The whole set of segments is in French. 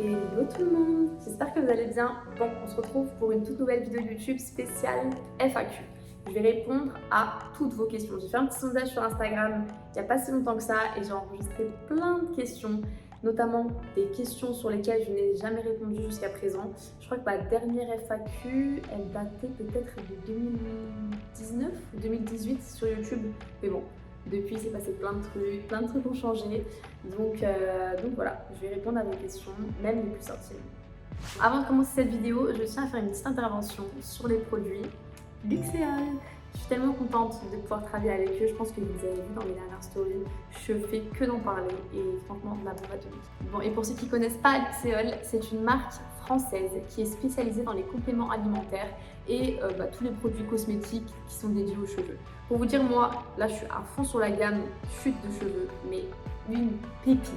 Hello tout le monde, j'espère que vous allez bien. Bon, on se retrouve pour une toute nouvelle vidéo YouTube spéciale FAQ. Je vais répondre à toutes vos questions. J'ai fait un petit sondage sur Instagram il n'y a pas si longtemps que ça et j'ai enregistré plein de questions, notamment des questions sur lesquelles je n'ai jamais répondu jusqu'à présent. Je crois que ma dernière FAQ, elle datait peut-être de 2019 ou 2018 sur YouTube, mais bon. Depuis, il s'est passé plein de trucs ont changé. Donc voilà, je vais répondre à vos questions, même les plus intimes. Avant de commencer cette vidéo, je tiens à faire une petite intervention sur les produits Luxéol. Je suis tellement contente de pouvoir travailler avec eux. Je pense que vous avez vu dans mes dernières stories, je fais que d'en parler et franchement, la bombe atomique. Bon, et pour ceux qui ne connaissent pas Luxéol, c'est une marque française qui est spécialisée dans les compléments alimentaires et tous les produits cosmétiques qui sont dédiés aux cheveux. Pour vous dire, moi, là, je suis à fond sur la gamme chute de cheveux, mais une pépite.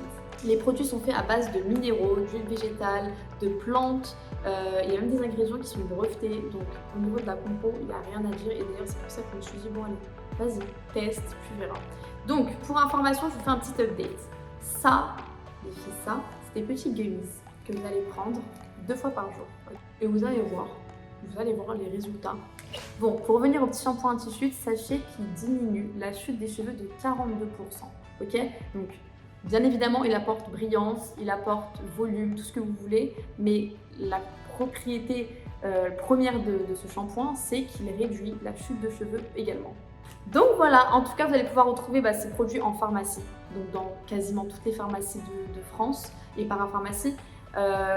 Les produits sont faits à base de minéraux, d'huile végétale, de plantes. Il y a même des ingrédients qui sont brevetés. Donc, au niveau de la compo, il n'y a rien à dire. Et d'ailleurs, c'est pour ça que je me suis dit, bon, allez, vas-y, teste, tu verras. Donc, pour information, je vous fais un petit update. Ça, les filles, ça, c'est des petits gummies que vous allez prendre 2 fois par jour. Et vous allez voir les résultats. Bon, pour revenir au petit shampoing anti-chute, sachez qu'il diminue la chute des cheveux de 42%. Ok? Donc, bien évidemment, il apporte brillance, il apporte volume, tout ce que vous voulez, mais la propriété première de ce shampoing, c'est qu'il réduit la chute de cheveux également. Donc voilà, en tout cas, vous allez pouvoir retrouver ces produits en pharmacie, donc dans quasiment toutes les pharmacies de France et parapharmacies.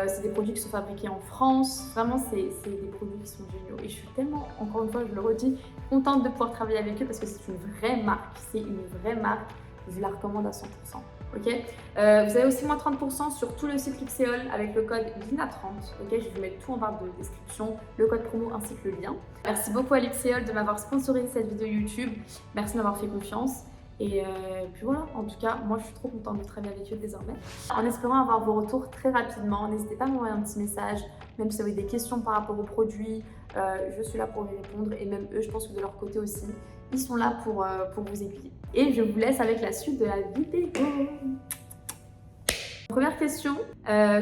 C'est des produits qui sont fabriqués en France. Vraiment, c'est des produits qui sont géniaux. Et je suis tellement, encore une fois, je le redis, contente de pouvoir travailler avec eux parce que c'est une vraie marque. C'est une vraie marque. Je la recommande à 100%. Ok, vous avez aussi moins 30% sur tout le site Luxéol avec le code LINA30. Ok, je vais vous mettre tout en barre de description, le code promo ainsi que le lien. Merci beaucoup à Luxéol de m'avoir sponsorisé cette vidéo YouTube. Merci de m'avoir fait confiance. Et puis voilà, en tout cas, moi je suis trop contente de travailler avec eux désormais. En espérant avoir vos retours très rapidement, n'hésitez pas à m'envoyer un petit message, même si vous avez des questions par rapport aux produits, je suis là pour y répondre et même eux, je pense que de leur côté aussi, ils sont là pour vous aiguiller. Et je vous laisse avec la suite de la vidéo. Première question,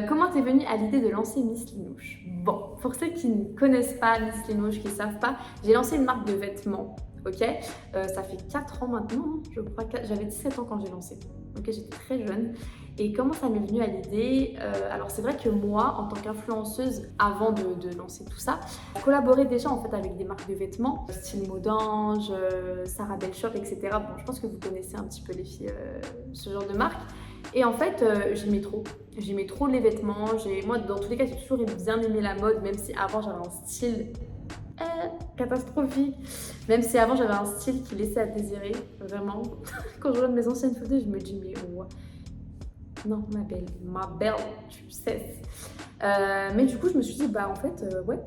comment t'es venue à l'idée de lancer Miss Linouche? Bon, pour ceux qui ne connaissent pas Miss Linouche, qui ne savent pas, j'ai lancé une marque de vêtements. Ok, ça fait 4 ans maintenant, je crois que j'avais 17 ans quand j'ai lancé. Ok, j'étais très jeune. Et comment ça m'est venu à l'idée? Alors c'est vrai que moi, en tant qu'influenceuse, avant de lancer tout ça, je collaborais déjà en fait avec des marques de vêtements, style Modange, Sarah Bell Shop, etc. Bon, je pense que vous connaissez un petit peu les filles, ce genre de marque. Et en fait, j'aimais trop les vêtements. Moi, dans tous les cas, j'ai toujours bien aimé la mode, même si avant j'avais un style catastrophique. Même si avant j'avais un style qui laissait à désirer, vraiment. Quand je regarde mes anciennes photos, je me dis mais ouais. Non, ma belle, tu sais. Mais du coup, je me suis dit en fait, ouais,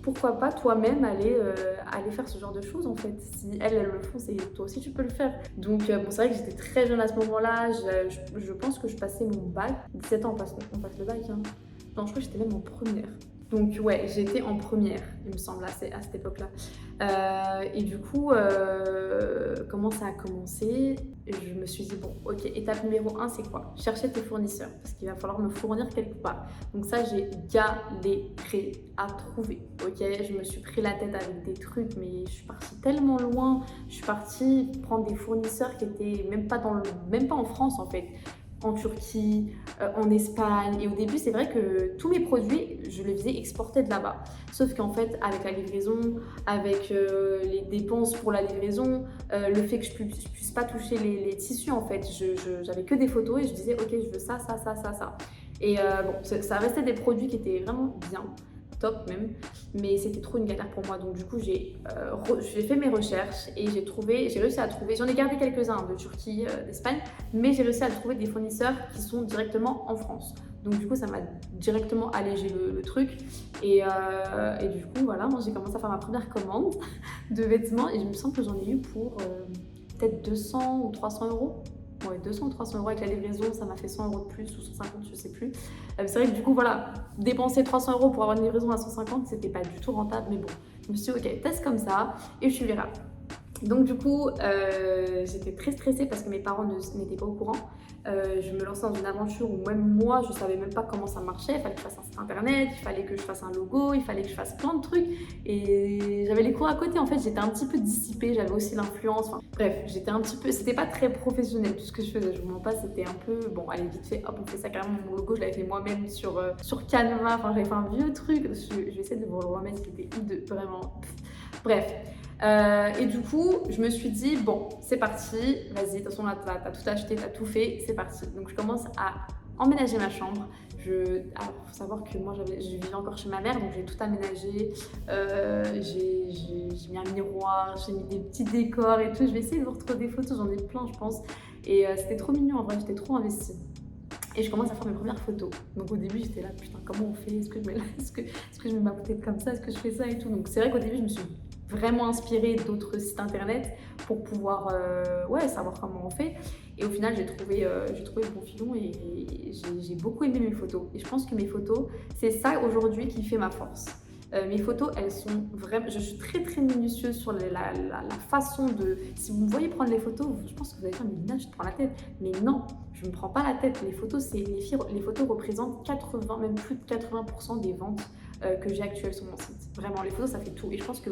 pourquoi pas toi-même aller faire ce genre de choses en fait. Si elles le font, toi aussi tu peux le faire. Donc bon, c'est vrai que j'étais très jeune à ce moment-là. Je pense que je passais mon bac. 17 ans, on passe le bac. Hein. Non, je crois que j'étais même en première. Donc ouais, j'étais en première, il me semble, à cette époque-là. Et du coup, comment ça a commencé? Je me suis dit, bon, ok, étape numéro 1, c'est quoi? Chercher tes fournisseurs, parce qu'il va falloir me fournir quelque part. Donc ça, j'ai galéré à trouver, ok? Je me suis pris la tête avec des trucs, mais je suis partie tellement loin. Je suis partie prendre des fournisseurs qui étaient même pas en France, en fait. En Turquie, en Espagne. Et au début, c'est vrai que tous mes produits, je les faisais exporter de là-bas. Sauf qu'en fait, avec la livraison, avec les dépenses pour la livraison, le fait que je puisse pas toucher les tissus, en fait, j'avais que des photos et je disais, ok, je veux ça. Et bon, ça restait des produits qui étaient vraiment bien, top même, mais c'était trop une galère pour moi. Donc du coup, j'ai fait mes recherches et j'ai réussi à trouver, j'en ai gardé quelques-uns de Turquie, d'Espagne, mais j'ai réussi à trouver des fournisseurs qui sont directement en France. Donc du coup, ça m'a directement allégé le truc. Et du coup, voilà, moi j'ai commencé à faire ma première commande de vêtements et il me semble que j'en ai eu pour peut-être 200 ou 300 euros. Ouais, 200 ou 300 euros avec la livraison, ça m'a fait 100 euros de plus ou 150, je sais plus. C'est vrai que du coup, voilà, dépenser 300 euros pour avoir une livraison à 150, c'était pas du tout rentable, mais bon, je me suis dit, ok, teste comme ça et tu verras. Donc du coup, j'étais très stressée parce que mes parents n'étaient pas au courant. je me lançais dans une aventure où même moi, je savais même pas comment ça marchait. Il fallait que je fasse un site internet, il fallait que je fasse un logo, il fallait que je fasse plein de trucs. Et j'avais les cours à côté. En fait, j'étais un petit peu dissipée, j'avais aussi l'influence. Enfin, bref, j'étais un petit peu... C'était pas très professionnel tout ce que je faisais. Je vous mens pas, c'était un peu... Bon, allez, vite fait, hop, on fait ça carrément. Mon logo, je l'avais fait moi-même sur Canva. Enfin, j'avais fait un vieux truc. Je vais essayer de vous le remettre, c'était hideux, vraiment. Bref. Et du coup, je me suis dit, bon, c'est parti, vas-y, de toute façon, là, t'as tout acheté, t'as tout fait, c'est parti. Donc, je commence à emménager ma chambre. Alors, faut savoir que moi, je vivais encore chez ma mère, donc j'ai tout aménagé. J'ai mis un miroir, j'ai mis des petits décors et tout. Je vais essayer de vous retrouver des photos, j'en ai plein, je pense. Et c'était trop mignon, en vrai, j'étais trop investie. Et je commence à faire mes premières photos. Donc au début, j'étais là, putain, comment on fait? Est-ce que je mets ma tête comme ça? Est-ce que je fais ça et tout? Donc c'est vrai qu'au début, je me suis vraiment inspirée d'autres sites internet pour pouvoir savoir comment on fait. Et au final, j'ai trouvé le bon filon et j'ai beaucoup aimé mes photos. Et je pense que mes photos, c'est ça aujourd'hui qui fait ma force. Mes photos, elles sont vraiment... Je suis très très minutieuse sur la façon de... Si vous me voyez prendre les photos, je pense que vous allez dire, mais Lina, je te prends la tête. Mais non, je ne me prends pas la tête. Les photos, les photos représentent 80, même plus de 80% des ventes que j'ai actuelles sur mon site. Vraiment, les photos, ça fait tout. Et je pense que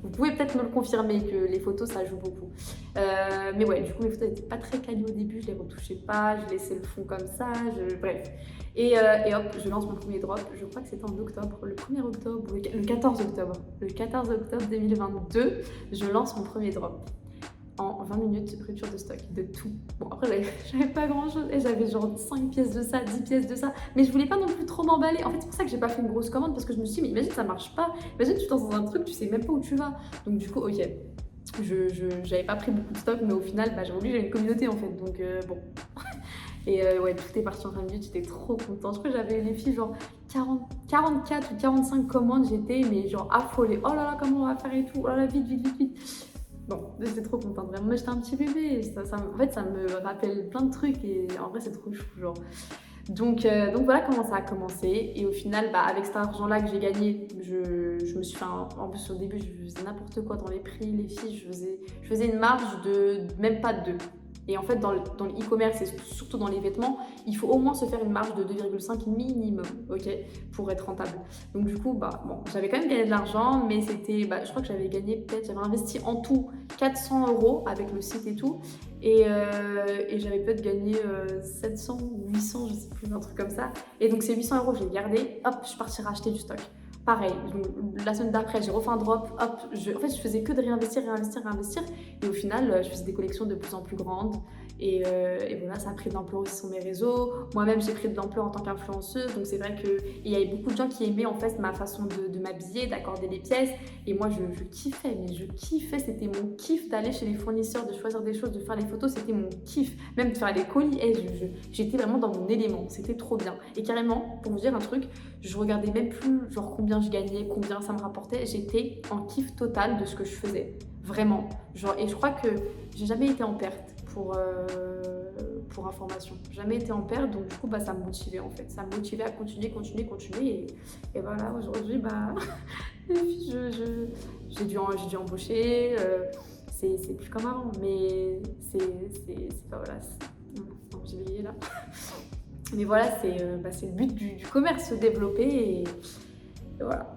vous pouvez peut-être me le confirmer que les photos, ça joue beaucoup. Mais ouais, du coup, mes photos n'étaient pas très qualies au début, je les retouchais pas, je laissais le fond comme ça, bref. Et hop, je lance mon premier drop, je crois que c'était en octobre, le 1er octobre, ou le 14 octobre. Le 14 octobre 2022, je lance mon premier drop. En 20 minutes, rupture de stock, de tout. Bon, après, j'avais pas grand chose. Et j'avais genre 5 pièces de ça, 10 pièces de ça. Mais je voulais pas non plus trop m'emballer. En fait, c'est pour ça que j'ai pas fait une grosse commande parce que je me suis dit, mais imagine, ça marche pas. Imagine, tu te lances dans un truc, tu sais même pas où tu vas. Donc, du coup, ok. J'avais pas pris beaucoup de stock, mais au final, j'ai obligé, j'ai une communauté en fait. Donc, bon. Et ouais, tout est parti en 20 minutes, j'étais trop contente. Je crois que j'avais les filles, genre 44 ou 45 commandes, j'étais, mais genre affolée. Oh là là, comment on va faire et tout. Oh là là, vite, vite, vite, vite. Bon, j'étais trop contente, vraiment. Moi, j'étais un petit bébé. En fait, ça me rappelle plein de trucs et en vrai, c'est trop chou, genre. Donc voilà comment ça a commencé. Et au final, avec cet argent-là que j'ai gagné, je me suis fait en plus, au début, je faisais n'importe quoi dans les prix, les filles. Je faisais une marge de même pas 2. Et en fait, dans le e-commerce et surtout dans les vêtements, il faut au moins se faire une marge de 2,5 minimum, ok, pour être rentable. Donc du coup, bon, j'avais quand même gagné de l'argent, mais c'était, je crois que j'avais investi en tout 400 € avec le site et tout. Et j'avais peut-être gagné 700 ou 800, je sais plus, un truc comme ça. Et donc ces 800 €, je les gardais, hop, je suis partie racheter du stock. Pareil, la semaine d'après, j'ai refait un drop, hop, en fait, je faisais que de réinvestir. Et au final, je faisais des collections de plus en plus grandes. Et voilà, ça a pris de l'ampleur aussi sur mes réseaux. Moi-même, j'ai pris de l'ampleur en tant qu'influenceuse. Donc, c'est vrai qu'il y avait beaucoup de gens qui aimaient en fait ma façon de m'habiller, d'accorder des pièces. Et moi, je kiffais, mais je kiffais. C'était mon kiff d'aller chez les fournisseurs, de choisir des choses, de faire les photos. C'était mon kiff. Même de faire les colis. Et j'étais vraiment dans mon élément. C'était trop bien. Et carrément, pour vous dire un truc, je regardais même plus genre combien je gagnais, combien ça me rapportait. J'étais en kiff total de ce que je faisais. Vraiment. Genre, et je crois que j'ai jamais été en perte pour information. Jamais été en perte, donc du coup, ça me motivait en fait. Ça me motivait à continuer. Et voilà, aujourd'hui, j'ai dû embaucher. C'est plus comme avant, mais c'est pas, voilà. Non, j'ai oublié là. Mais voilà, c'est le but du commerce, se développer et voilà.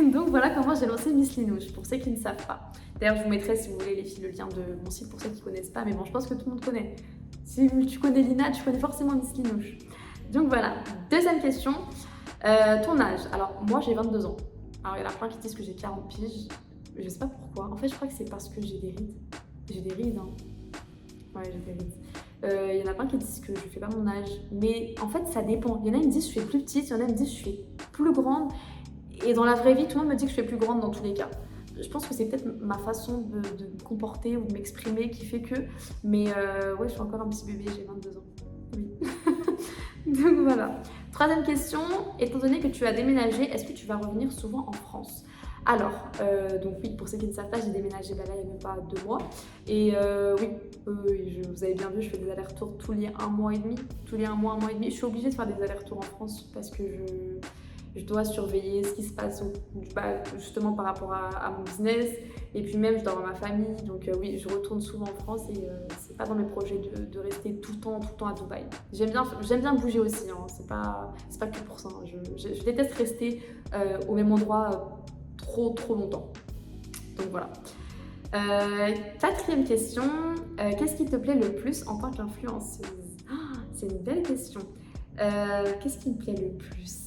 Donc voilà comment j'ai lancé Miss Linouche, pour ceux qui ne savent pas. D'ailleurs, je vous mettrai, si vous voulez, les filles, le lien de mon site pour ceux qui ne connaissent pas. Mais bon, je pense que tout le monde connaît. Si tu connais Lina, tu connais forcément Miss Linouche. Donc voilà. Deuxième question. Ton âge. Alors, moi, j'ai 22 ans. Alors, il y en a plein qui disent que j'ai 40 piges. Je sais pas pourquoi. En fait, je crois que c'est parce que j'ai des rides. J'ai des rides, hein. Ouais, j'ai des rides. Il y en a plein qui disent que je fais pas mon âge. Mais en fait, ça dépend. Il y en a qui me disent que je fais plus petite. Il y en a qui me disent que je fais plus grande. Et dans la vraie vie, tout le monde me dit que je fais plus grande dans tous les cas. Je pense que c'est peut-être ma façon de me comporter ou de m'exprimer qui fait que... Mais ouais, je suis encore un petit bébé, j'ai 22 ans. Oui. Donc voilà. Troisième question, étant donné que tu as déménagé, est-ce que tu vas revenir souvent en France? Alors, donc oui, pour ceux qui ne savent pas, j'ai déménagé là, il n'y a même pas 2 mois. Et oui, vous avez bien vu, je fais des allers-retours tous les 1 mois et demi. Tous les 1 mois et demi. Je suis obligée de faire des allers-retours en France parce que je dois surveiller ce qui se passe justement par rapport à mon business. Et puis même, je dois avoir ma famille. Donc oui, je retourne souvent en France et c'est pas dans mes projets de rester tout le temps à Dubaï. J'aime bien bouger aussi, hein. C'est pas que pour ça. Hein. Je déteste rester au même endroit trop longtemps. Donc voilà. Quatrième question, qu'est-ce qui te plaît le plus en tant qu'influenceuse? C'est une belle question. Qu'est-ce qui me plaît le plus?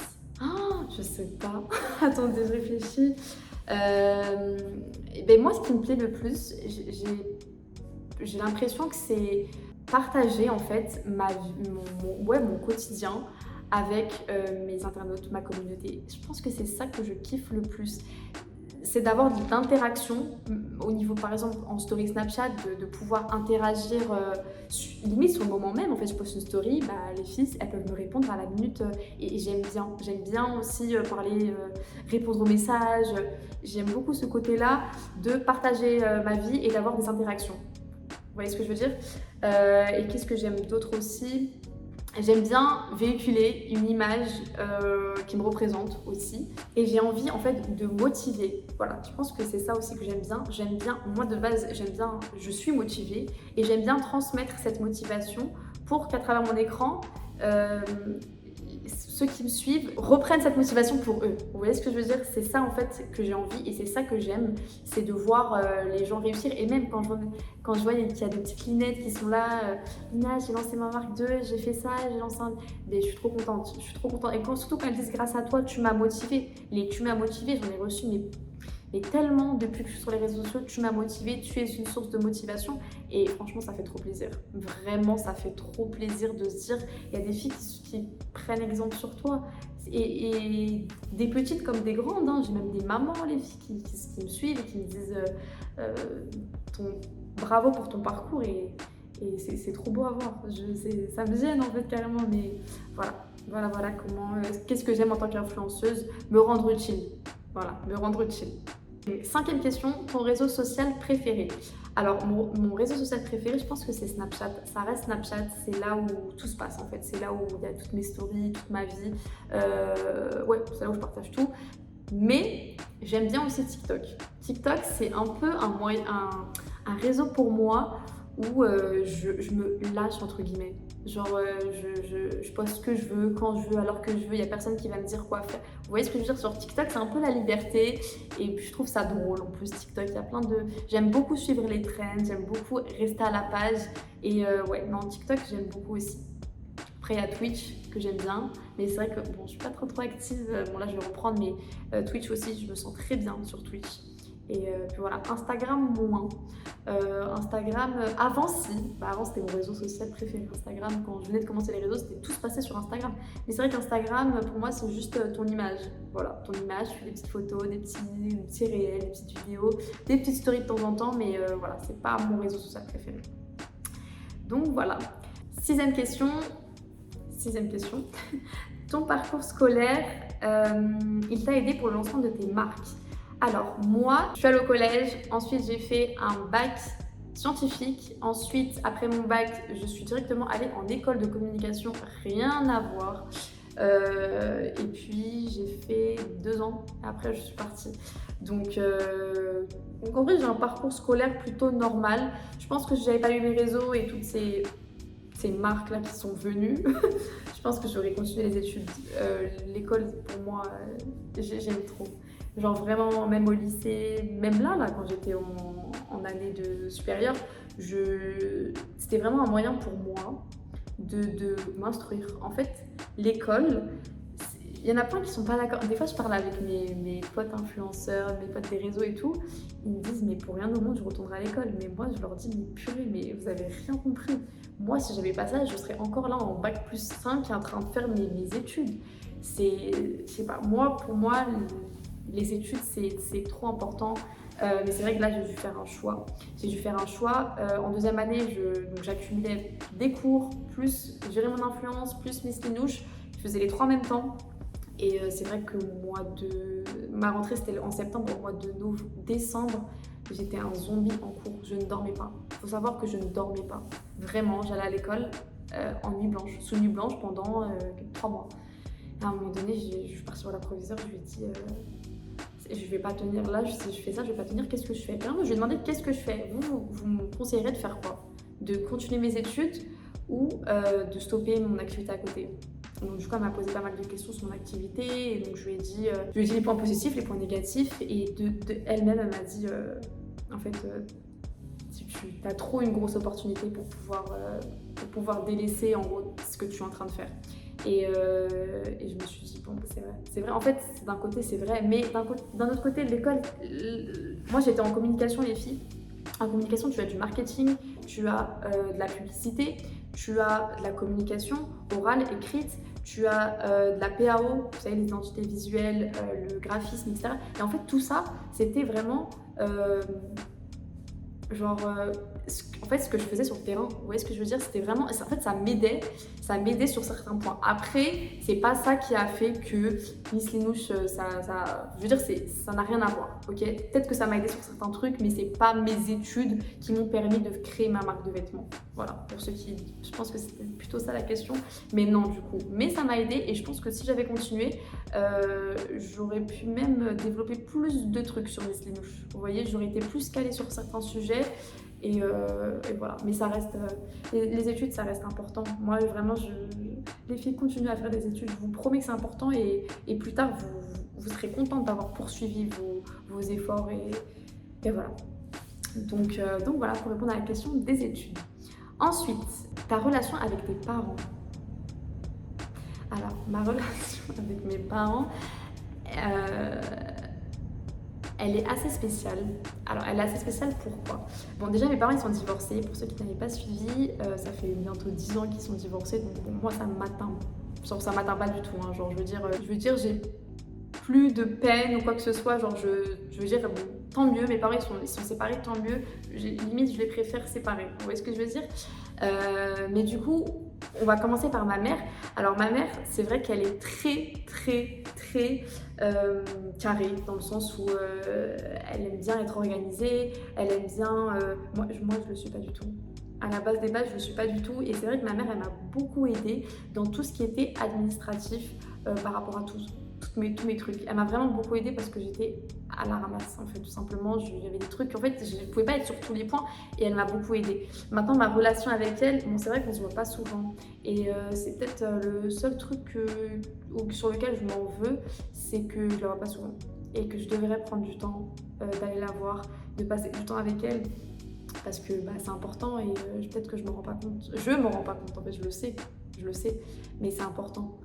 Je sais pas. Attendez, je réfléchis. Moi, ce qui me plaît le plus, j'ai l'impression que c'est partager en fait mon quotidien avec mes internautes, ma communauté. Je pense que c'est ça que je kiffe le plus. C'est d'avoir de l'interaction au niveau, par exemple, en story Snapchat, de pouvoir interagir limite sur le moment même. En fait, je poste une story, les filles, elles peuvent me répondre à la minute et j'aime bien. J'aime bien aussi parler, répondre aux messages. J'aime beaucoup ce côté-là de partager ma vie et d'avoir des interactions. Vous voyez ce que je veux dire? Et qu'est-ce que j'aime d'autre aussi? J'aime bien véhiculer une image qui me représente aussi et j'ai envie en fait de motiver. Voilà, je pense que c'est ça aussi que j'aime bien. Moi de base, je suis motivée et j'aime bien transmettre cette motivation pour qu'à travers mon écran, ceux qui me suivent reprennent cette motivation pour eux. Vous voyez ce que je veux dire? C'est ça en fait que j'ai envie et c'est ça que j'aime, c'est de voir les gens réussir. Et même quand je vois qu'il y a des petites linettes qui sont là, Lina, j'ai lancé ma marque 2, j'ai fait ça, j'ai lancé un... Mais je suis trop contente, Et surtout quand elles disent grâce à toi, tu m'as motivée. Tu m'as motivée, j'en ai reçu mais tellement depuis que je suis sur les réseaux sociaux, tu m'as motivée, tu es une source de motivation et franchement ça fait trop plaisir. Vraiment ça fait trop plaisir de se dire, il y a des filles qui prennent exemple sur toi et des petites comme des grandes, hein. J'ai même des mamans, les filles qui me suivent et qui me disent bravo pour ton parcours et c'est trop beau à voir. Ça me gêne en fait carrément, mais voilà qu'est-ce que j'aime en tant qu'influenceuse? Me rendre utile. Voilà, me rendre utile. Cinquième question, ton réseau social préféré? Alors, mon réseau social préféré, je pense que c'est Snapchat. Ça reste Snapchat, c'est là où tout se passe en fait. C'est là où il y a toutes mes stories, toute ma vie. C'est là où je partage tout. Mais j'aime bien aussi TikTok. TikTok, c'est un peu un réseau pour moi où je me lâche entre guillemets. Genre je poste ce que je veux, quand je veux, alors que je veux, il n'y a personne qui va me dire quoi faire. Vous voyez ce que je veux dire? Sur TikTok, c'est un peu la liberté et puis je trouve ça drôle en plus TikTok. Il y a plein de... J'aime beaucoup suivre les trends, j'aime beaucoup rester à la page et TikTok j'aime beaucoup aussi. Après il y a Twitch que j'aime bien, mais c'est vrai que bon, je suis pas trop active. Bon là je vais reprendre, mais Twitch aussi, je me sens très bien sur Twitch. Et puis voilà, Instagram moins. Instagram, avant si, avant c'était mon réseau social préféré. Instagram, quand je venais de commencer les réseaux, c'était tout se passait sur Instagram. Mais c'est vrai qu'Instagram, pour moi, c'est juste ton image. Voilà, ton image, tu fais des petites photos, des petits réels, des petites vidéos, des petites stories de temps en temps, mais voilà, c'est pas mon réseau social préféré. Donc voilà. Sixième question. Ton parcours scolaire, il t'a aidé pour le lancement de tes marques? Alors moi, je suis allée au collège, ensuite j'ai fait un bac scientifique, ensuite après mon bac, je suis directement allée en école de communication, rien à voir. Et puis j'ai fait 2 ans, après je suis partie. Donc en vrai j'ai un parcours scolaire plutôt normal. Je pense que si j'avais pas eu les réseaux et toutes ces marques là qui sont venues, je pense que j'aurais continué les études. L'école pour moi, j'aime trop. Genre vraiment, même au lycée, même là quand j'étais en année de supérieure, c'était vraiment un moyen pour moi de m'instruire. En fait, l'école, il y en a plein qui sont pas d'accord. Des fois, je parle avec mes potes influenceurs, mes potes des réseaux et tout. Ils me disent, mais pour rien au monde, je retournerai à l'école. Mais moi, je leur dis, mais purée, mais vous avez rien compris. Moi, si j'avais pas ça, je serais encore là en bac plus 5 en train de faire mes études. Je sais pas, pour moi, les études, c'est trop important. Mais c'est vrai que là, j'ai dû faire un choix. En deuxième année, j'accumulais des cours, plus gérer mon influence, plus mes skinouches. Je faisais les 3 en même temps. Et c'est vrai que ma rentrée, c'était en septembre. Au mois de décembre, j'étais un zombie en cours. Je ne dormais pas. Il faut savoir que je ne dormais pas. Vraiment, j'allais à l'école sous nuit blanche pendant 3 mois. Et à un moment donné, je suis partie voir la proviseure, je lui ai dit je vais pas tenir là, si je fais ça, je vais pas tenir, qu'est-ce que je fais? Vraiment, je lui ai demandé qu'est-ce que je fais? Vous me conseillerez de faire quoi? De continuer mes études ou de stopper mon activité à côté? Donc du coup, elle m'a posé pas mal de questions sur mon activité, et donc je lui ai dit les points positifs, les points négatifs, et elle-même, elle m'a dit en fait, tu as trop une grosse opportunité pour pouvoir délaisser en gros ce que tu es en train de faire. Et je me suis dit, bon, c'est vrai. En fait, d'un côté, c'est vrai, mais d'un autre côté, l'école, moi j'étais en communication, les filles. En communication, tu as du marketing, tu as de la publicité, tu as de la communication orale, écrite, tu as de la PAO, vous savez, les identités visuelles, le graphisme, etc. Et en fait, tout ça, c'était vraiment en fait, ce que je faisais sur le terrain, vous voyez ce que je veux dire, c'était vraiment, en fait, ça m'aidait sur certains points. Après, c'est pas ça qui a fait que Miss Linouche, je veux dire, ça n'a rien à voir, ok? Peut-être que ça m'a aidé sur certains trucs, mais c'est pas mes études qui m'ont permis de créer ma marque de vêtements. Voilà, pour ceux qui, je pense que c'était plutôt ça la question, mais non du coup. Mais ça m'a aidé, et je pense que si j'avais continué, j'aurais pu même développer plus de trucs sur Miss Linouche. Vous voyez, j'aurais été plus calée sur certains sujets. Et voilà, mais ça reste, les études, ça reste important. Moi, vraiment, les filles continuent à faire des études, je vous promets que c'est important, et plus tard, vous serez contente d'avoir poursuivi vos efforts, et voilà. Donc voilà, pour répondre à la question des études. Ensuite, ta relation avec tes parents. Alors, ma relation avec mes parents, elle est assez spéciale. Alors, elle est assez spéciale, pourquoi? Bon, déjà, mes parents, ils sont divorcés. Pour ceux qui n'avaient pas suivi, ça fait bientôt 10 ans qu'ils sont divorcés. Donc, bon, moi, ça m'atteint. Genre, ça m'atteint pas du tout. Hein. Genre, je veux dire, j'ai plus de peine ou quoi que ce soit. Genre, je veux dire, bon, tant mieux. Mes parents, ils sont séparés, tant mieux. Limite, je les préfère séparés. Vous voyez ce que je veux dire? Mais du coup, on va commencer par ma mère. Alors ma mère, c'est vrai qu'elle est très carrée, dans le sens où elle aime bien être organisée, elle aime bien... moi je le suis pas du tout. À la base des bases, je le suis pas du tout. Et c'est vrai que ma mère, elle m'a beaucoup aidée dans tout ce qui était administratif par rapport à tous mes trucs. Elle m'a vraiment beaucoup aidée parce que j'étais à la ramasse, en fait, tout simplement. Il y avait des trucs, en fait, je ne pouvais pas être sur tous les points, et elle m'a beaucoup aidée. Maintenant, ma relation avec elle, bon, c'est vrai qu'on se voit pas souvent, et c'est peut-être le seul truc sur lequel je m'en veux, c'est que je la vois pas souvent, et que je devrais prendre du temps d'aller la voir, de passer du temps avec elle, parce que bah, c'est important, et peut-être que je me rends pas compte. Je me rends pas compte, en fait, je le sais, mais c'est important.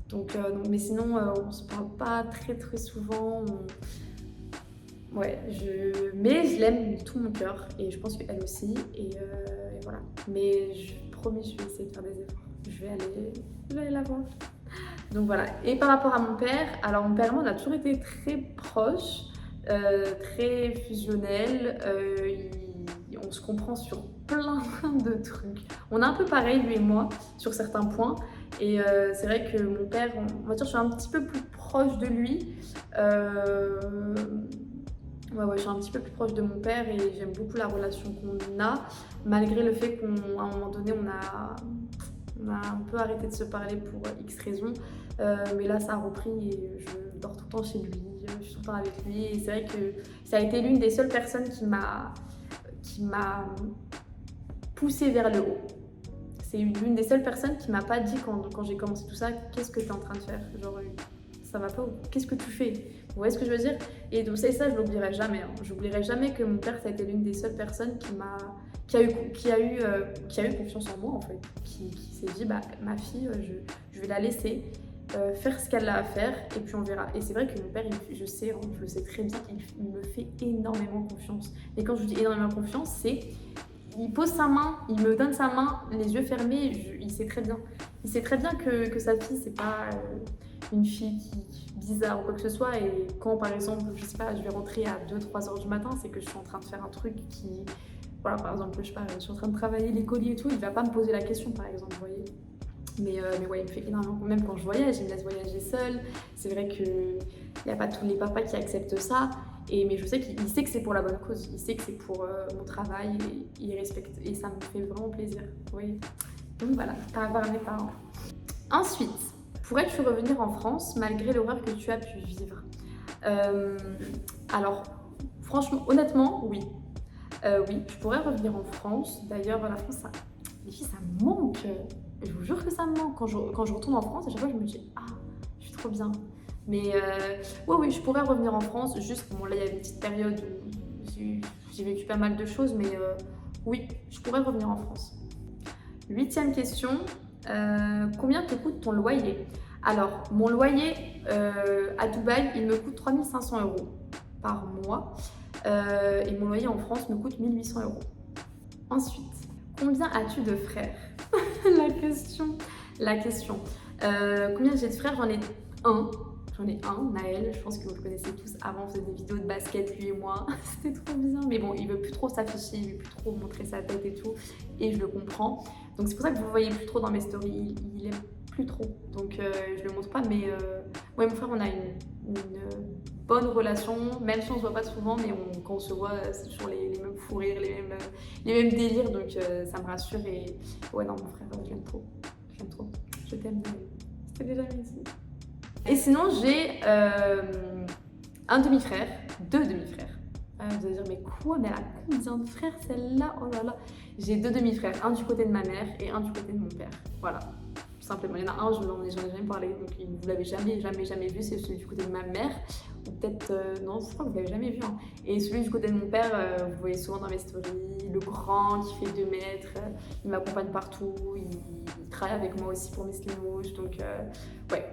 Donc, mais sinon, on se parle pas très souvent. Ouais, mais je l'aime de tout mon cœur, et je pense qu'elle aussi. Et voilà. Mais promis, je vais essayer de faire des efforts. Je vais aller la voir. Donc voilà. Et par rapport à mon père, alors mon père et moi, on a toujours été très proches, très fusionnels. On se comprend sur plein de trucs. On est un peu pareil, lui et moi, sur certains points. Et c'est vrai que mon père, on va dire, je suis un petit peu plus proche de lui. Ouais, je suis un petit peu plus proche de mon père, et j'aime beaucoup la relation qu'on a, malgré le fait qu'à un moment donné, on a un peu arrêté de se parler pour X raisons. Mais là, ça a repris, et je dors tout le temps chez lui, je suis tout le temps avec lui. Et c'est vrai que ça a été l'une des seules personnes qui m'a poussée vers le haut. C'est l'une des seules personnes qui m'a pas dit quand j'ai commencé tout ça, qu'est-ce que tu es en train de faire? Genre, ça va pas, qu'est-ce que tu fais? Vous voyez ce que je veux dire? Et donc ça, je l'oublierai jamais. Hein. J'oublierai jamais que mon père, ça a été l'une des seules personnes qui a eu confiance en moi, en fait. Qui s'est dit, bah, ma fille, je vais la laisser faire ce qu'elle a à faire, et puis on verra. Et c'est vrai que mon père, je le sais très bien, il me fait énormément confiance. Et quand je dis énormément confiance, c'est... Il pose sa main, il me donne sa main, les yeux fermés, il sait très bien. Il sait très bien que sa fille, c'est pas une fille bizarre ou quoi que ce soit. Et quand, par exemple, je sais pas, je vais rentrer à 2-3 heures du matin, c'est que je suis en train de faire un truc qui... Voilà, par exemple, je sais pas, je suis en train de travailler les colis et tout, il va pas me poser la question, par exemple, vous voyez. Mais ouais, il me fait énormément, même quand je voyage, il me laisse voyager seule. C'est vrai qu'il n'y a pas tous les papas qui acceptent ça. Mais je sais qu'il sait que c'est pour la bonne cause, il sait que c'est pour mon travail, et il respecte, et ça me fait vraiment plaisir. Oui. Donc voilà, par rapport à mes parents. Ensuite, Pourrais-tu revenir en France malgré l'horreur que tu as pu vivre? Alors, franchement, honnêtement, oui. Oui, je pourrais revenir en France. D'ailleurs, la France, les filles, ça me manque. Je vous jure que ça me manque. Quand je retourne en France, à chaque fois, je me dis, ah, je suis trop bien. Mais oui, je pourrais revenir en France. Juste, bon, là, il y a une petite période où j'ai vécu pas mal de choses, mais oui, je pourrais revenir en France. 8e question. Combien te coûte ton loyer? Alors, mon loyer à Dubaï, il me coûte 3 500 € par mois. Et mon loyer en France me coûte 1 800 €. Ensuite, combien as-tu de frères? La question. Combien j'ai de frères? J'en ai un. Naël. Je pense que vous le connaissez tous. Avant, on faisait des vidéos de basket, lui et moi. C'était trop bien. Mais bon, il veut plus trop s'afficher, il veut plus trop montrer sa tête et tout. Et je le comprends. Donc c'est pour ça que vous le voyez plus trop dans mes stories. Il aime plus trop. Donc je le montre pas. Mais ouais, mon frère, on a une bonne relation. Même si on se voit pas souvent, mais quand on se voit, c'est toujours les mêmes fous rires, les mêmes délires. Donc ça me rassure. Et ouais, non, mon frère, je l'aime trop. Je l'aime trop. Je t'aime. C'était déjà ici. Et sinon, j'ai un demi-frère, 2 demi-frères. Vous allez dire, mais quoi? Mais elle a combien de frères celle-là? Oh là là. J'ai 2 demi-frères, un du côté de ma mère et un du côté de mon père. Voilà, tout simplement. Il y en a un, j'en ai jamais parlé, donc vous l'avez jamais vu, c'est celui du côté de ma mère. Ou peut-être, non, je crois que vous l'avez jamais vu. Hein. Et celui du côté de mon père, vous voyez souvent dans mes stories, le grand qui fait 2 mètres, il m'accompagne partout, il travaille avec moi aussi pour mes Slim Rouge, donc ouais.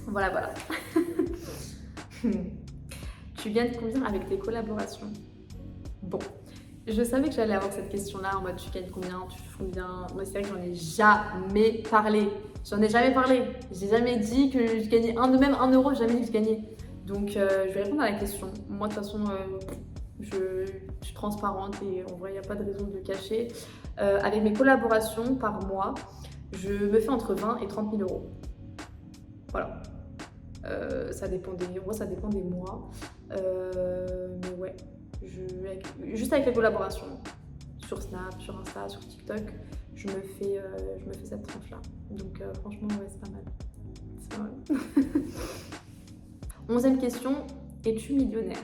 Voilà. Tu gagnes combien avec tes collaborations? Bon, je savais que j'allais avoir cette question-là en mode tu gagnes combien, tu fais combien. Moi, c'est vrai que j'en ai jamais parlé. J'ai jamais dit que je gagnais même 1 euro, j'ai jamais dit que je gagnais. Donc, je vais répondre à la question. Moi, de toute façon, je suis transparente et en vrai, il n'y a pas de raison de le cacher. Avec mes collaborations par mois, je me fais entre 20 et 30 000 €. Voilà. Ça dépend des mois. Mais ouais, juste avec les collaborations sur Snap, sur Insta, sur TikTok, je me fais cette tranche-là. Donc franchement, ouais, c'est pas mal. 11e question, es-tu millionnaire?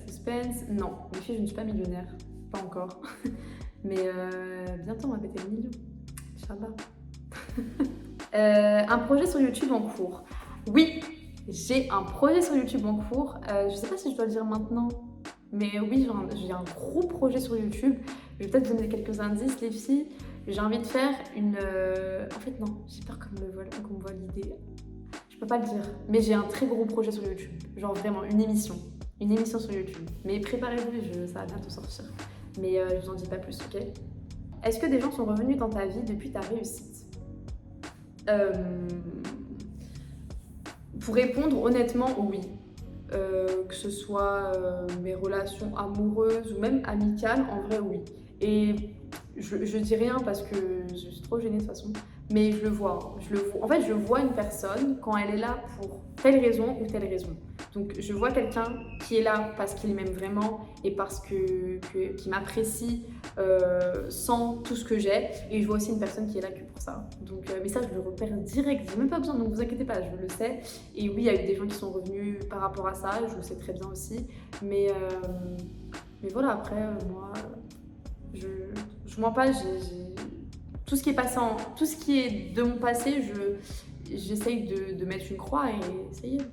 Suspense, non. Les filles, je ne suis pas millionnaire. Pas encore. Mais bientôt, on va péter le million. Inch'Allah. Un projet sur YouTube en cours. Oui, j'ai un projet sur YouTube en cours. Je sais pas si je dois le dire maintenant, mais oui, j'ai un gros projet sur YouTube. Je vais peut-être vous donner quelques indices, les filles. J'ai envie de faire une... En fait, non, j'ai peur qu'on me vole l'idée. Je peux pas le dire, mais j'ai un très gros projet sur YouTube. Genre vraiment, une émission sur YouTube. Mais préparez-vous, ça va bientôt sortir. Mais je vous en dis pas plus, ok? Est-ce que des gens sont revenus dans ta vie depuis ta réussite? Pour répondre honnêtement, oui. Que ce soit mes relations amoureuses ou même amicales, en vrai, oui. Et je dis rien parce que je suis trop gênée de toute façon, mais je le vois. En fait, je vois une personne quand elle est là pour telle raison ou telle raison. Donc, je vois quelqu'un qui est là parce qu'il m'aime vraiment et parce qu'il m'apprécie sans tout ce que j'ai. Et je vois aussi une personne qui est là que pour ça. Donc, mais ça, je le repère direct. J'ai même pas besoin, donc vous inquiétez pas, je le sais. Et oui, il y a eu des gens qui sont revenus par rapport à ça. Je le sais très bien aussi. Mais voilà, après, moi, je mens pas. Tout ce qui est passé tout ce qui est de mon passé, j'essaye de mettre une croix et ça y est.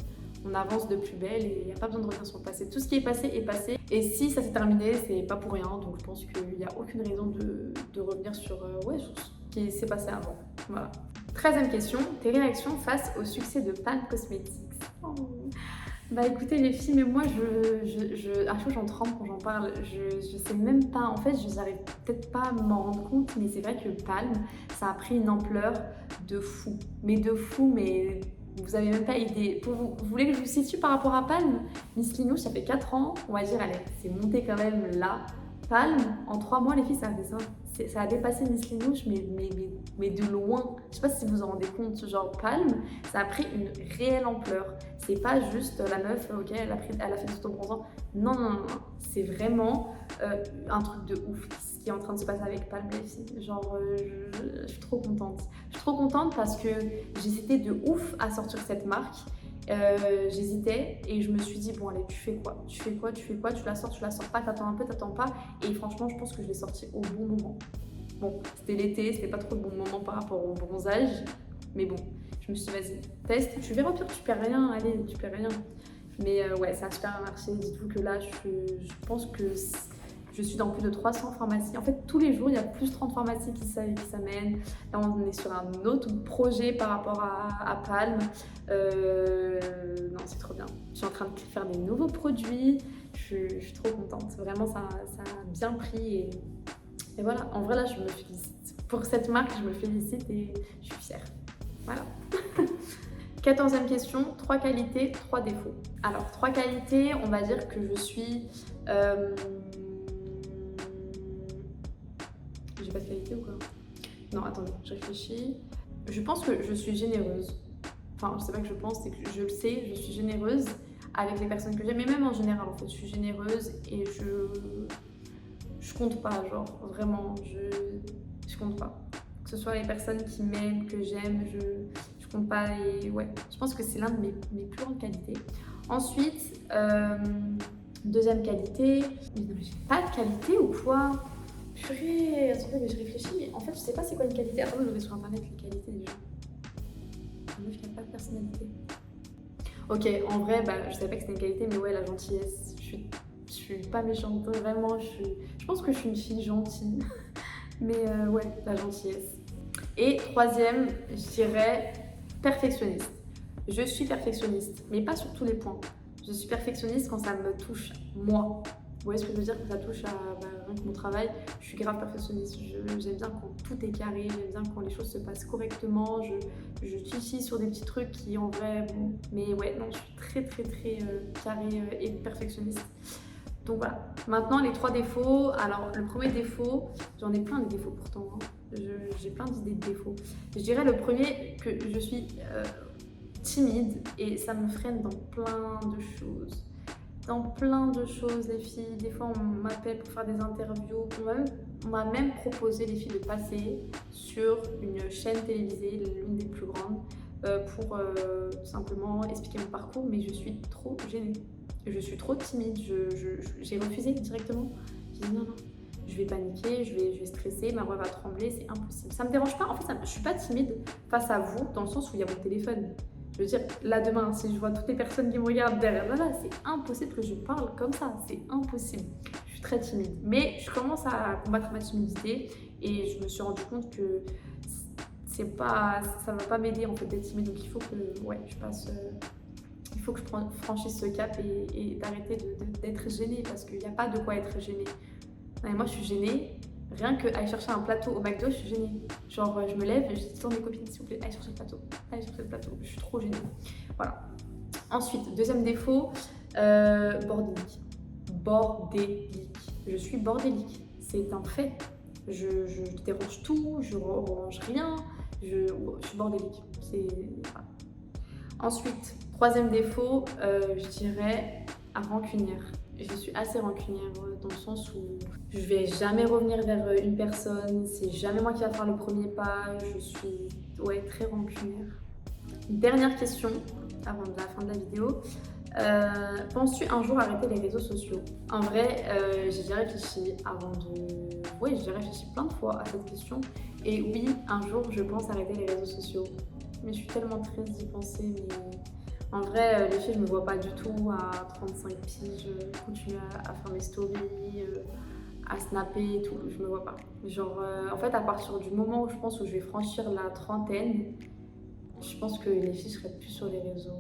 On avance de plus belle et il n'y a pas besoin de revenir sur le passé. Tout ce qui est passé est passé. Et si ça s'est terminé, c'est pas pour rien. Donc je pense qu'il n'y a aucune raison de revenir sur ce qui s'est passé avant. Voilà. 13e question. Tes réactions face au succès de Palm Cosmetics? Oh. Bah écoutez les filles, mais moi à chaque fois j'en tremble quand j'en parle. Je sais même pas. En fait, je n'arrive peut-être pas à m'en rendre compte, mais c'est vrai que Palm, ça a pris une ampleur de fou. Mais vous avez même pas idée. Vous voulez que je vous situe par rapport à Palm? Miss Slim Rouge, ça fait 4 ans, on va dire, allez, c'est monté quand même là. Palm, en 3 mois, les filles, ça a dépassé Miss Slim Rouge, mais de loin. Je sais pas si vous vous en rendez compte, genre Palm, ça a pris une réelle ampleur. C'est pas juste la meuf, ok, elle a fait du autobronzant. Non. C'est vraiment un truc de ouf qui est en train de se passer avec Palm, les filles. Genre, je suis trop contente. Je suis trop contente parce que j'hésitais de ouf à sortir cette marque. J'hésitais et je me suis dit, bon allez, tu fais quoi, tu la sors pas, t'attends un peu, t'attends pas. Et franchement, je pense que je l'ai sortie au bon moment. Bon, c'était l'été, c'était pas trop le bon moment par rapport au bronzage. Mais bon, je me suis dit, vas-y, teste. Tu verras, au pire, tu perds rien, allez, tu perds rien. Mais ouais, ça a super bien marché. Dites-vous que là, je pense que je suis dans plus de 300 pharmacies. En fait, tous les jours, il y a plus de 30 pharmacies qui s'amènent. Là, on est sur un autre projet par rapport à Palm. Non, c'est trop bien. Je suis en train de faire des nouveaux produits. Je suis trop contente. Vraiment, ça a bien pris. Et voilà, en vrai, là, je me félicite. Pour cette marque, je me félicite et je suis fière. Voilà. 14e question, 3 qualités, 3 défauts. Alors, 3 qualités, on va dire que je suis... J'ai pas de qualité ou quoi? Non, attendez, je réfléchis. Je pense que je suis généreuse. Enfin, c'est pas que je pense, c'est que je le sais, je suis généreuse avec les personnes que j'aime. Mais même en général, en fait, je suis généreuse et je compte pas, genre, vraiment, je compte pas. Que ce soit les personnes qui m'aiment, que j'aime, je compte pas. Et ouais, je pense que c'est l'un de mes plus grandes qualités. Ensuite, deuxième qualité, mais non, mais j'ai pas de qualité ou quoi? Purée, attendez, mais je réfléchis, mais en fait, je sais pas c'est quoi une qualité. Attendez, je vais sur internet les qualités des gens. Une meuf qui n'a pas de personnalité. Ok, en vrai, bah, je savais pas que c'était une qualité, mais ouais, la gentillesse. Je suis pas méchante, vraiment, je pense que je suis une fille gentille. Mais ouais, la gentillesse. Et troisième, je dirais perfectionniste. Je suis perfectionniste, mais pas sur tous les points. Je suis perfectionniste quand ça me touche moi. Vous voyez ce que je veux dire? Quand ça touche à rien que mon travail, je suis grave perfectionniste. J'aime bien quand tout est carré, j'aime bien quand les choses se passent correctement. Je chichis sur des petits trucs qui en vrai... Bon, mais ouais, non, je suis très carré et perfectionniste. Donc voilà. Maintenant, les 3 défauts. Alors, le premier défaut, j'en ai plein de défauts pourtant. Hein. J'ai plein d'idées de défauts. Je dirais le premier que je suis timide et ça me freine dans plein de choses. Dans plein de choses, les filles. Des fois, on m'appelle pour faire des interviews. On m'a même proposé, les filles, de passer sur une chaîne télévisée, l'une des plus grandes, pour simplement expliquer mon parcours, mais je suis trop gênée. Je suis trop timide, j'ai refusé directement. J'ai dit non, je vais paniquer, je vais stresser, ma voix va trembler, c'est impossible. Ça me dérange pas, en fait, je suis pas timide face à vous, dans le sens où il y a mon téléphone. Je veux dire, là demain, si je vois toutes les personnes qui me regardent derrière là, c'est impossible que je parle comme ça, c'est impossible. Je suis très timide, mais je commence à combattre ma timidité et je me suis rendu compte que ça va pas m'aider en fait d'être timide, donc il faut que, ouais, il faut que je franchisse ce cap et d'arrêter d'être gênée parce qu'il n'y a pas de quoi être gênée. Non, moi, je suis gênée. Rien que aller chercher un plateau au McDo, je suis gênée. Genre, je me lève et je dis à mes copines, s'il vous plaît, allez chercher le plateau. Allez chercher le plateau. Je suis trop gênée. Voilà. Ensuite, deuxième défaut, bordélique. Bordélique. Je suis bordélique. C'est un fait. Je dérange tout, je range rien. Je suis bordélique. Voilà. Ensuite, troisième défaut, je dirais rancunière. Je suis assez rancunière dans le sens où je vais jamais revenir vers une personne, c'est jamais moi qui va faire le premier pas, je suis très rancunière. Dernière question avant la fin de la vidéo. Penses-tu un jour arrêter les réseaux sociaux? En vrai, j'ai déjà réfléchi j'ai déjà réfléchi plein de fois à cette question. Et oui, un jour, je pense arrêter les réseaux sociaux. Mais je suis tellement triste d'y penser, mais... En vrai, les filles, je me vois pas du tout à 35 piges, continuer à faire mes stories, à snapper et tout, je me vois pas. Genre, en fait, à partir du moment où je vais franchir la trentaine, je pense que les filles seraient plus sur les réseaux.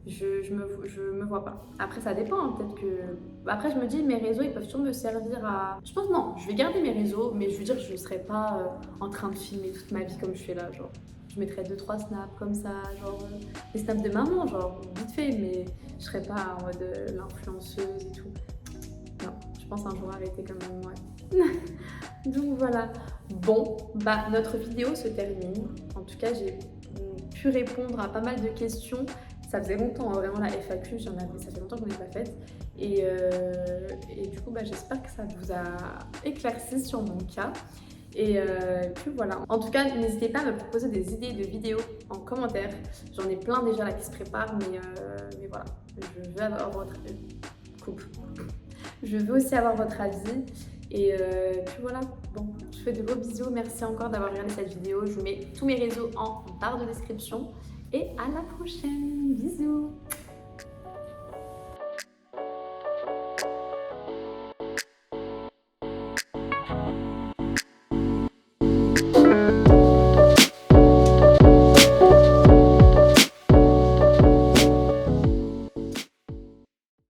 Je me vois pas. Après, ça dépend, hein, peut-être que... Après, je me dis, mes réseaux, ils peuvent toujours me servir à... Je pense, non, je vais garder mes réseaux, mais je veux dire, je ne serai pas en train de filmer toute ma vie comme je fais là, genre. Je mettrais 2-3 snaps comme ça, genre des snaps de maman, genre vite fait, mais je serais pas en mode l'influenceuse et tout. Non, je pense un jour arrêter quand même, ouais. Donc voilà. Bon, bah notre vidéo se termine. En tout cas, j'ai pu répondre à pas mal de questions. Ça faisait longtemps, hein, vraiment la FAQ, ça fait longtemps que je n'en ai pas faite. Et du coup, j'espère que ça vous a éclairci sur mon cas. Et puis voilà. En tout cas, n'hésitez pas à me proposer des idées de vidéos en commentaire. J'en ai plein déjà là qui se préparent, mais voilà. Je veux avoir votre Je veux aussi avoir votre avis. Et puis voilà. Bon, je fais de gros bisous. Merci encore d'avoir regardé cette vidéo. Je vous mets tous mes réseaux en barre de description. Et à la prochaine. Bisous.